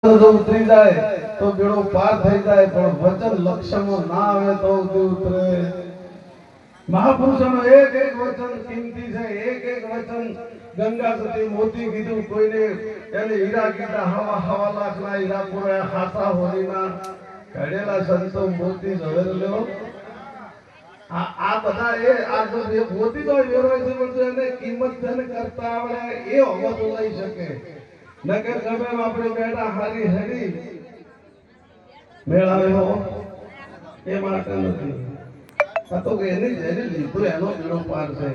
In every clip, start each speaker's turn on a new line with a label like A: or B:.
A: જો ઉતરી જાય તો બેડો પાર થઈ જાય, પણ વચન લક્ષ્યમાં ના આવે તો ઉતરે. મહાપુરુષોનો એક એક વચન કિંમતી છે, એક એક વચન ગંગા સતી મોતી કીધું, કોઈને એને હીરા કીધા, હવા હવા લાખના હીરા પૂરા હાથા હોરીના ઘડેલા સંતો મોતી ઝવેર લ્યો. આ બધા એ આ જો મોતી તો વેરવાય છે, પણ એને કિંમત ધન કરતા આવડે એ હોમત લઈ શકે. નકર ગમે આપણે બેટા હારી હરી મેળાવ્યો એ માટે નથી. આ તો એને લીધું એનો બેડો પાર છે.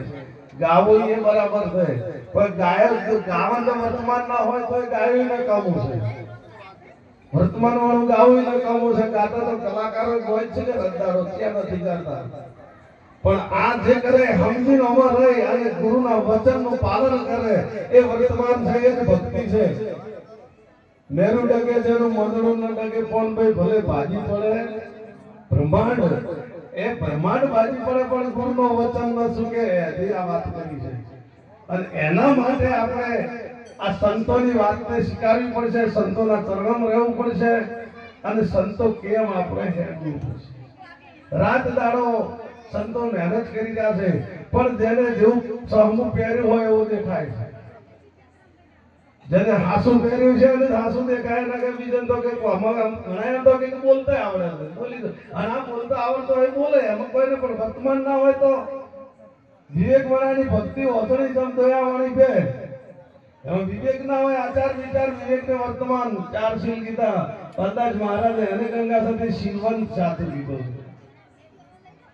A: ગાવો એ બરાબર છે, પણ ગાયક ગાવાનું વર્તમાન ના હોય તો ગાયું ને કામું છે. વર્તમાન વાળું ગાવું ને કામું છે. ગાતા તો કલાકારો હોય છે કે રદ્દારો ત્યાં નથી કરતા, પણ આ જે કરે સમજીને અમર રહી અને ગુરુના વચનનું પાલન કરે એ વર્તમાન છે, એ ભક્તિ છે. મેરું ડગે જેનું મંદડું ન ડગે પણ ભાઈ ભલે ભાજી પડે બ્રહ્માંડ, એ બ્રહ્માંડ ભાજી પડે પણ ગુરુનો વચન ન ચૂકે. આ વાત કરી છે અને એના માટે આપણે આ સંતોની વાતને સ્વીકારવી પડશે, સંતોના ચરણમાં રહેવું પડશે અને સંતો કેમ આપણે હેરવું પડશે. રાત દાડો સંતો મહેનત કરી રહ્યા છે, પણ જેને જેવું સહમું પહેર્યું હોય એવું દેખાય છે. જેને હાસુ પહેર્યું છે અને હાસુ દેખાય ના કે બીજન તો કે ઘણા તો કે બોલતા આવડે છે, બોલી દો અને આ બોલતા આવડતો હોય બોલે, એમાં કોઈને પણ વર્તમાન ના હોય તો વિવેક વાળાની ભક્તિ ઓછણી જમ દયા વાળી બે એમાં વિવેક ના હોય, આચાર વિચાર વિવેક ને વર્તમાન ચાર શીલ કીધા. કદાચ મહારાજે અને ગંગા સાથે શીલવન સાચું કીધું છે.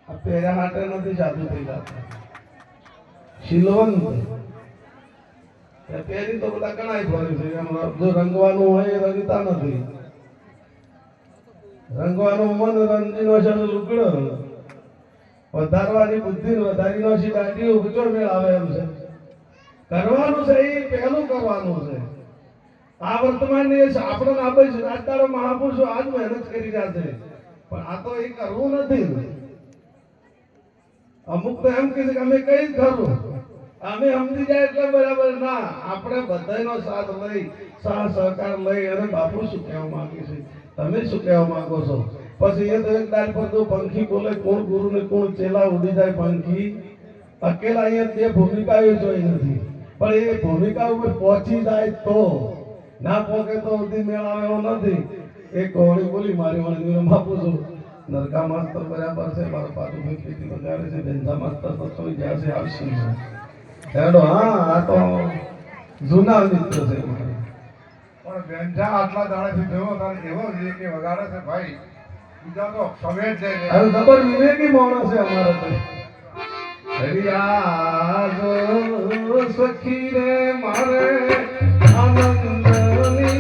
A: આ પહેર્યા માટે નથી સાધુ થઈ જતા, શીલવંત પહેરી તો બધા કણાય ફરી છે. જો રંગવાનું હોય એ રંગતા નથી. રંગવાનું મન રંજીનો છે લુગડો, વધારવાની બુદ્ધિ વધારીનો છે દાંડી ઉચો મેળ આવે એમ છે. કરવાનું છે એ પહેલું કરવાનું છે. આ વર્તમાન ને આપણને આપે છે. રાજદારો મહાપુરુષો આજ મહેનત કરી રહ્યા છે, પણ આ તો એ કરવું નથી. અમુક તો એમ કે છે કે અમે કઈ ખરું, અમે સમજી જાય એટલે બરાબર ના. આપણે બધાનો સાથ લઈ સાથ સહકાર લઈ અને બાપુ શું કહેવા માંગે છે, તમે શું કહેવા માંગો છો. પછી એ તો એક દાલ પર જો પંખી બોલે કોણ ગુરુ ને કોણ ચેલા ઉડી જાય પંખી. અકેલા અહીંયા તે ભૂમિકાઓ જોઈ નથી, પણ એ ભૂમિકા ઉપર પહોંચી જાય તો, ના પહોંચે તો સુધી મેળ આવે એવો નથી. એક કોળી બોલી મારી વળગીને બાપુ છું નરકા માસ્તર બરાબર છે, મારો પાછું ખેતી વગાડે છે, ધંધા માસ્તર તો થોડી જ્યાં છે આવશે હેડો. હા આ તો જૂના મિત્ર છે મારે,
B: પણ બેંજા આટલા દાડેથી જોયો તારે એવો જ કે વગાડે છે ભાઈ, બીજા તો સમેટ જાય.
A: અરે જબર વિવેકી માણસ છે અમારો તો. હરિયાજ સખી રે મારે આનંદની